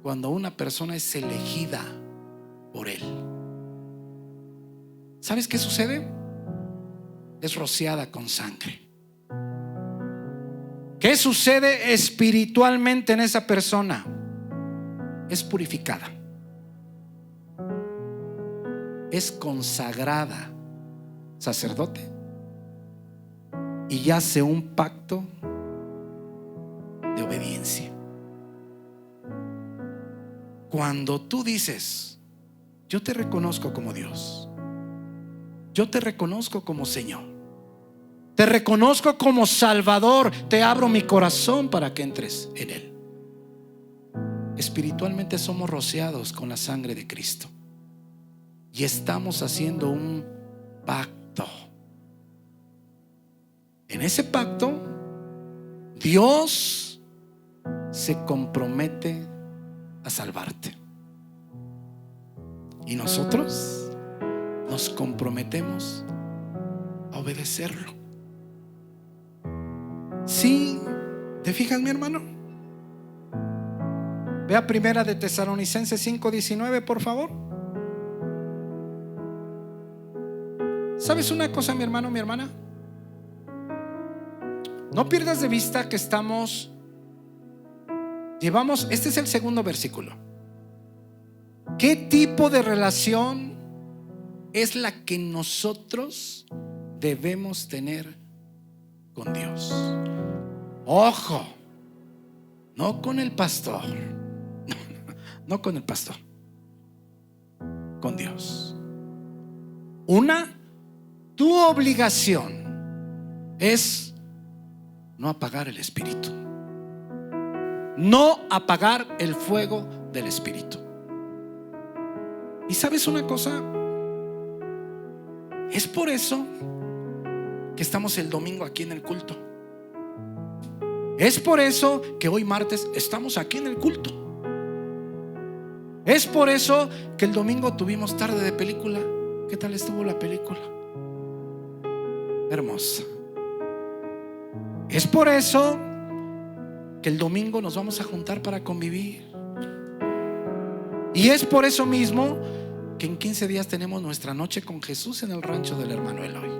cuando una persona es elegida por él? ¿Sabes qué sucede? Es rociada con sangre. ¿Qué sucede espiritualmente en esa persona? Es purificada, es consagrada sacerdote y hace un pacto de obediencia. Cuando tú dices, yo te reconozco como Dios, yo te reconozco como Señor, te reconozco como Salvador, te abro mi corazón para que entres en él. Espiritualmente somos rociados con la sangre de Cristo y estamos haciendo un pacto. En ese pacto, Dios se compromete a salvarte y nosotros nos comprometemos a obedecerlo. Sí, ¿te fijas, mi hermano? Ve a Primera de Tesalonicenses 5:19, por favor. ¿Sabes una cosa, mi hermano, mi hermana? No pierdas de vista que llevamos, este es el segundo versículo. ¿Qué tipo de relación es la que nosotros debemos tener con Dios? Ojo, no con el pastor, no con el pastor, con Dios. Tu obligación es no apagar el espíritu, no apagar el fuego del espíritu. Y sabes una cosa, es por eso que estamos el domingo aquí en el culto. Es por eso que hoy martes estamos aquí en el culto. Es por eso que el domingo tuvimos tarde de película. ¿Qué tal estuvo la película? Hermosa. Es por eso que el domingo nos vamos a juntar para convivir. Y es por eso mismo que en 15 días tenemos nuestra noche con Jesús en el rancho del hermano Eloy.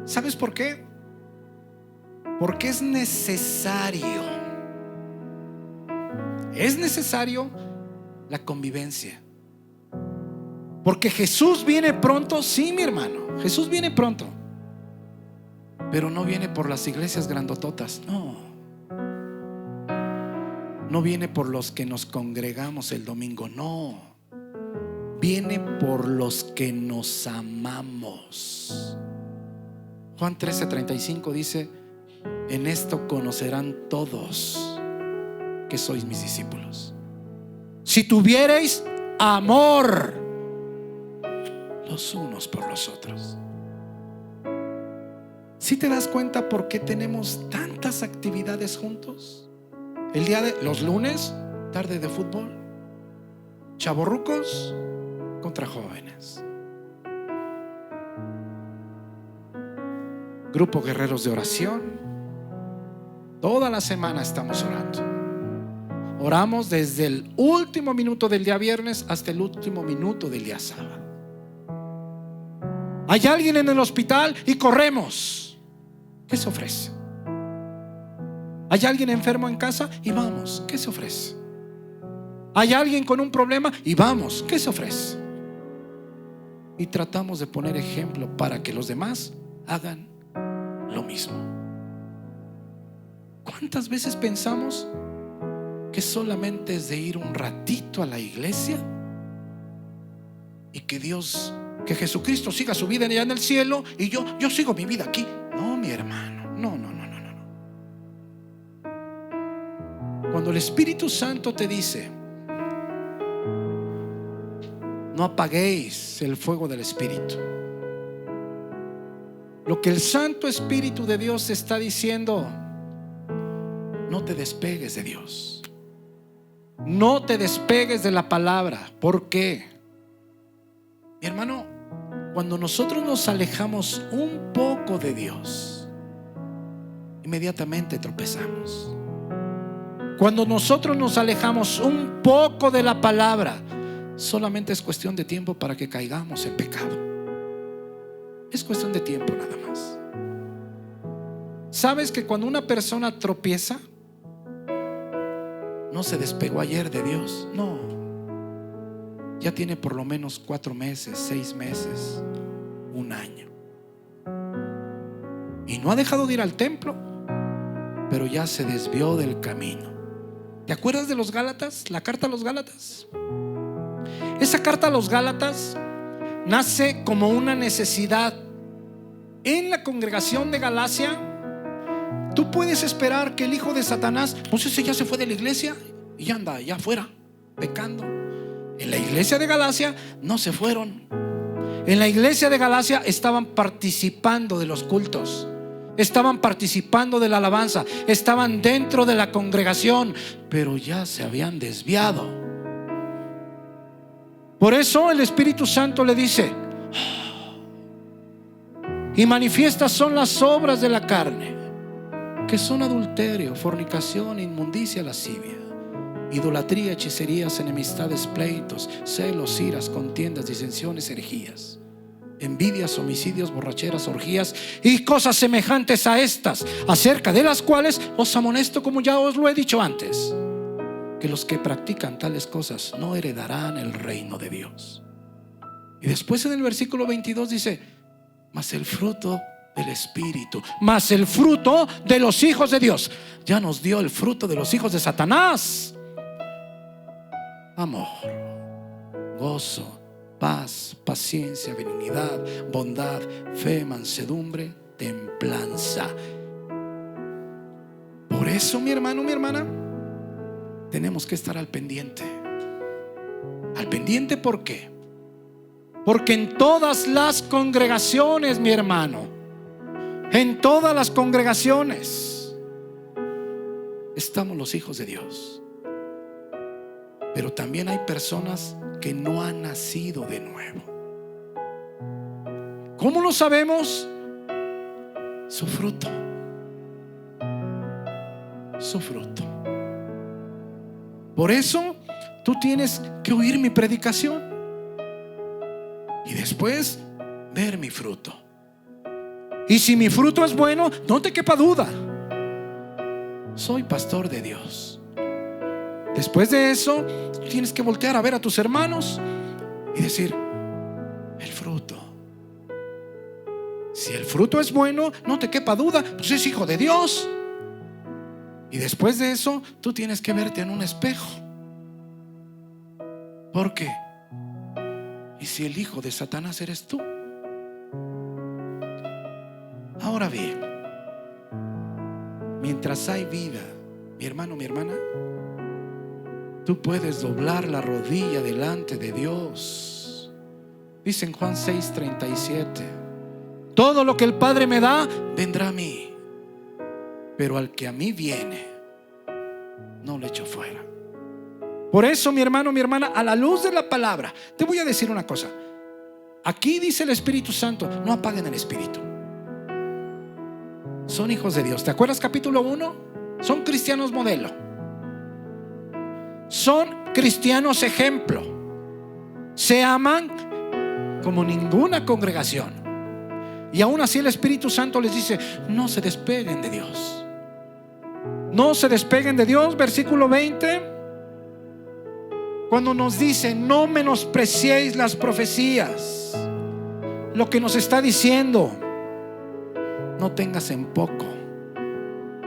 ¿Sabes por qué? Porque es necesario la convivencia. Porque Jesús viene pronto. Sí, mi hermano, Jesús viene pronto, pero no viene por las iglesias grandototas. No viene por los que nos congregamos el domingo. No, viene por los que nos amamos. Juan 13:35 dice: en esto conocerán todos que sois mis discípulos, si tuviereis amor los unos por los otros. ¿Sí te das cuenta por qué tenemos tantas actividades juntos? El día de los lunes, tarde de fútbol, chavorrucos contra jóvenes, grupo guerreros de oración. Toda la semana estamos orando. Oramos desde el último minuto del día viernes hasta el último minuto del día sábado. Hay alguien en el hospital y corremos. ¿Qué se ofrece? Hay alguien enfermo en casa y vamos. ¿Qué se ofrece? Hay alguien con un problema y vamos. ¿Qué se ofrece? Y tratamos de poner ejemplo para que los demás hagan lo mismo. ¿Cuántas veces pensamos que solamente es de ir un ratito a la iglesia y que Dios, que Jesucristo siga su vida allá en el cielo y yo sigo mi vida aquí? No, mi hermano, no. Cuando el Espíritu Santo te dice: no apaguéis el fuego del Espíritu, lo que el Santo Espíritu de Dios está diciendo: no te despegues de Dios, no te despegues de la palabra. ¿Por qué? Mi hermano, cuando nosotros nos alejamos un poco de Dios, inmediatamente tropezamos. Cuando nosotros nos alejamos un poco de la palabra, solamente es cuestión de tiempo para que caigamos en pecado. Es cuestión de tiempo nada más. ¿Sabes que cuando una persona tropieza, no se despegó ayer de Dios? No, ya tiene por lo menos 4 meses, 6 meses, 1 año, y no ha dejado de ir al templo, pero ya se desvió del camino. ¿Te acuerdas de los Gálatas? La carta a los Gálatas. Esa carta a los Gálatas nace como una necesidad en la congregación de Galacia. Tú puedes esperar que el hijo de Satanás, pues ese ya se fue de la iglesia y ya anda allá afuera pecando. En la iglesia de Galacia no se fueron. En la iglesia de Galacia estaban participando de los cultos, estaban participando de la alabanza, estaban dentro de la congregación, pero ya se habían desviado. Por eso el Espíritu Santo le dice: y manifiestas son las obras de la carne, que son adulterio, fornicación, inmundicia, lascivia, idolatría, hechicerías, enemistades, pleitos, celos, iras, contiendas, disensiones, herejías, envidias, homicidios, borracheras, orgías y cosas semejantes a estas, acerca de las cuales os amonesto, como ya os lo he dicho antes, que los que practican tales cosas no heredarán el reino de Dios. Y después en el versículo 22 dice: mas el fruto del Espíritu, mas el fruto de los hijos de Dios. Ya nos dio el fruto de los hijos de Satanás: amor, gozo, paz, paciencia, benignidad, bondad, fe, mansedumbre, templanza. Por eso, mi hermano, mi hermana, tenemos que estar al pendiente. Al pendiente, ¿por qué? Porque en todas las congregaciones, mi hermano, en todas las congregaciones estamos los hijos de Dios. Pero también hay personas que no han nacido de nuevo. ¿Cómo lo sabemos? Su fruto. Su fruto. Por eso tú tienes que oír mi predicación y después ver mi fruto. Y si mi fruto es bueno, no te quepa duda, soy pastor de Dios. Después de eso, tienes que voltear a ver a tus hermanos y decir: el fruto. Si el fruto es bueno, no te quepa duda, pues es hijo de Dios. Y después de eso, tú tienes que verte en un espejo. ¿Por qué? ¿Y si el hijo de Satanás eres tú? Ahora bien, mientras hay vida, mi hermano, mi hermana, tú puedes doblar la rodilla delante de Dios. Dice en Juan 6:37: todo lo que el Padre me da, vendrá a mí. Pero al que a mí viene, no lo echo fuera. Por eso, mi hermano, mi hermana, a la luz de la palabra, te voy a decir una cosa. Aquí dice el Espíritu Santo: no apaguen el Espíritu. Son hijos de Dios. ¿Te acuerdas capítulo 1? Son cristianos modelo. Son cristianos ejemplo. Se aman como ninguna congregación. Y aún así el Espíritu Santo les dice: no se despeguen de Dios. No se despeguen de Dios. Versículo 20, cuando nos dice: no menospreciéis las profecías. Lo que nos está diciendo: no tengas en poco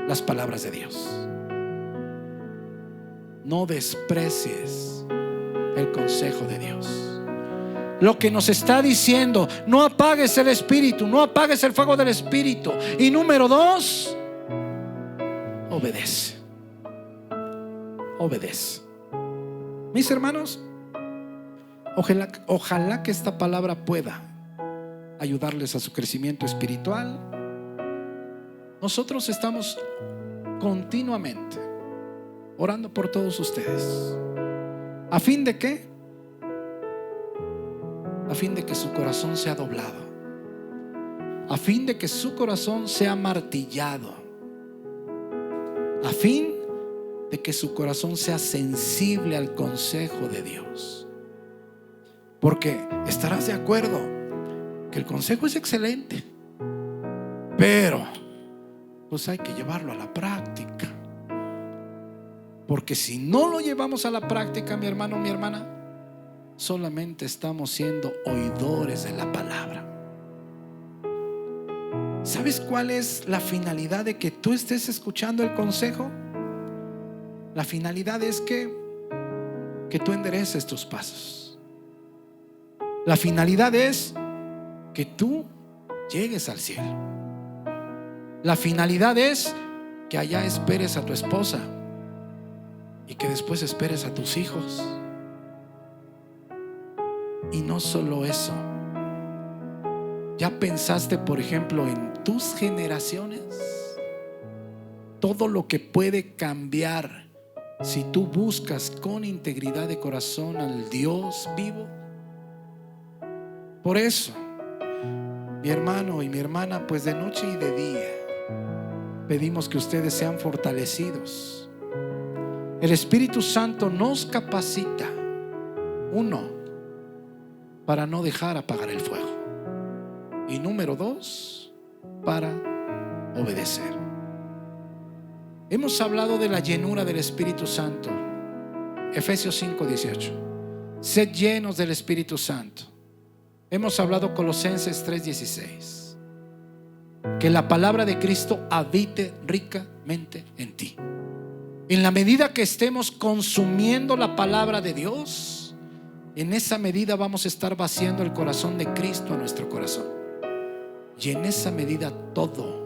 las palabras de Dios. No desprecies el consejo de Dios. Lo que nos está diciendo: no apagues el Espíritu, no apagues el fuego del Espíritu. Y número 2, obedece. Obedece. Mis hermanos, ojalá que esta palabra pueda ayudarles a su crecimiento espiritual. Nosotros estamos continuamente orando por todos ustedes. ¿A fin de qué? A fin de que su corazón sea doblado, a fin de que su corazón sea martillado, a fin de que su corazón sea sensible al consejo de Dios. Porque estarás de acuerdo que el consejo es excelente, pero pues hay que llevarlo a la práctica. Porque si no lo llevamos a la práctica, mi hermano, mi hermana, solamente estamos siendo oidores de la palabra. ¿Sabes cuál es la finalidad de que tú estés escuchando el consejo? La finalidad es que tú endereces tus pasos. La finalidad es que tú llegues al cielo. La finalidad es que allá esperes a tu esposa y que después esperes a tus hijos. Y no solo eso. ¿Ya pensaste, por ejemplo, en tus generaciones? Todo lo que puede cambiar si tú buscas con integridad de corazón al Dios vivo. Por eso, mi hermano y mi hermana, pues de noche y de día pedimos que ustedes sean fortalecidos. El Espíritu Santo nos capacita, uno, para no dejar apagar el fuego, y número 2, para obedecer. Hemos hablado de la llenura del Espíritu Santo. Efesios 5:18. Sed llenos del Espíritu Santo. Hemos hablado Colosenses 3:16. Que la palabra de Cristo habite ricamente en ti. En la medida que estemos consumiendo la palabra de Dios, en esa medida vamos a estar vaciando el corazón de Cristo a nuestro corazón. Y en esa medida todo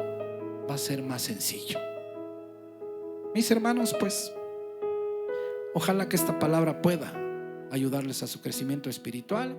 va a ser más sencillo. Mis hermanos, pues Ojalá que esta palabra pueda ayudarles a su crecimiento espiritual